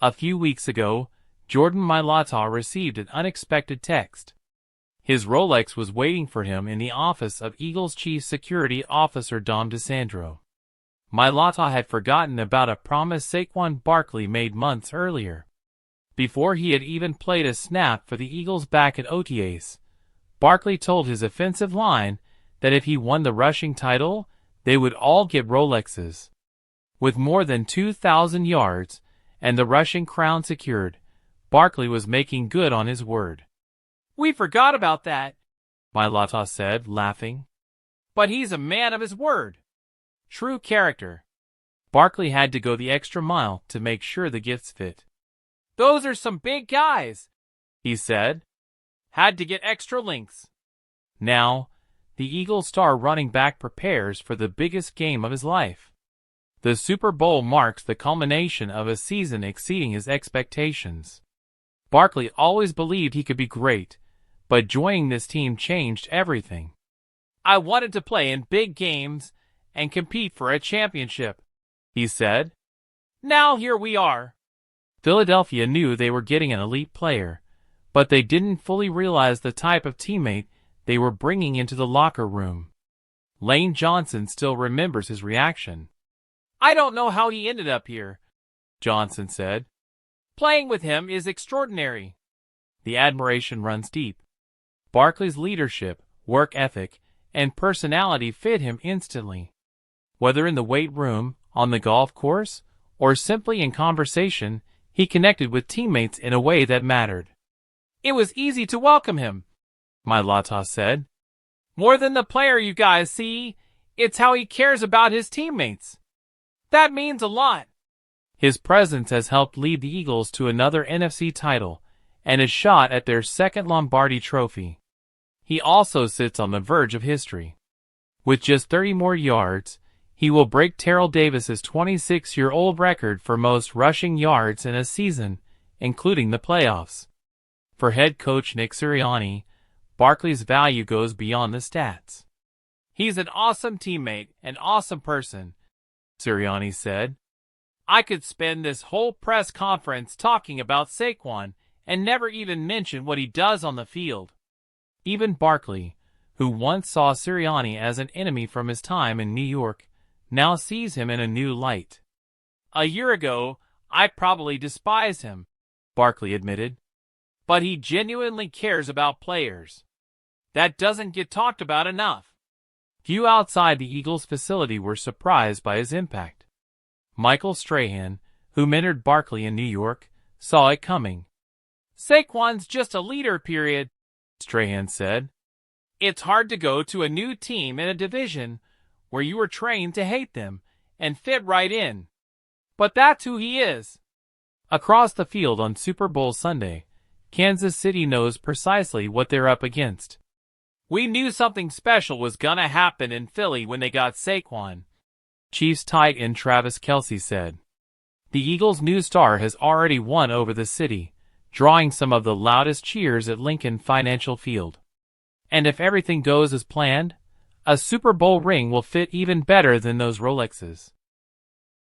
A few weeks ago, Jordan Mailata received an unexpected text. His Rolex was waiting for him in the office of Eagles Chief Security Officer Dom DeSandro. Mailata had forgotten about a promise Saquon Barkley made months earlier. Before he had even played a snap for the Eagles back at OTAs, Barkley told his offensive line that if he won the rushing title, they would all get Rolexes. With more than 2,000 yards and the rushing crown secured, Barkley was making good on his word. "We forgot about that," Mailata said, laughing. "But he's a man of his word. True character." Barkley had to go the extra mile to make sure the gifts fit. "Those are some big guys," he said. "Had to get extra links." Now, the Eagles star running back prepares for the biggest game of his life. The Super Bowl marks the culmination of a season exceeding his expectations. Barkley always believed he could be great, but joining this team changed everything. "I wanted to play in big games and compete for a championship," he said. "Now here we are." Philadelphia knew they were getting an elite player, but they didn't fully realize the type of teammate they were bringing into the locker room. Lane Johnson still remembers his reaction. "I don't know how he ended up here," Johnson said. "Playing with him is extraordinary." The admiration runs deep. Barkley's leadership, work ethic, and personality fit him instantly. Whether in the weight room, on the golf course, or simply in conversation, he connected with teammates in a way that mattered. "It was easy to welcome him," Mailata said. "More than the player you guys see, it's how he cares about his teammates. That means a lot." His presence has helped lead the Eagles to another NFC title and a shot at their second Lombardi Trophy. He also sits on the verge of history. With just 30 more yards, he will break Terrell Davis's 26-year-old record for most rushing yards in a season, including the playoffs. For head coach Nick Sirianni, Barkley's value goes beyond the stats. "He's an awesome teammate, an awesome person," Sirianni said. "I could spend this whole press conference talking about Saquon and never even mention what he does on the field." Even Barkley, who once saw Sirianni as an enemy from his time in New York, now sees him in a new light. "A year ago, I probably despised him," Barkley admitted. "But he genuinely cares about players. That doesn't get talked about enough." Few outside the Eagles facility were surprised by his impact. Michael Strahan, who mentored Barkley in New York, saw it coming. "Saquon's just a leader, period," Strahan said. "It's hard to go to a new team in a division where you were trained to hate them and fit right in. But that's who he is." Across the field on Super Bowl Sunday, Kansas City knows precisely what they're up against. "We knew something special was gonna happen in Philly when they got Saquon," Chiefs tight end Travis Kelce said. The Eagles' new star has already won over the city, drawing some of the loudest cheers at Lincoln Financial Field. And if everything goes as planned, a Super Bowl ring will fit even better than those Rolexes.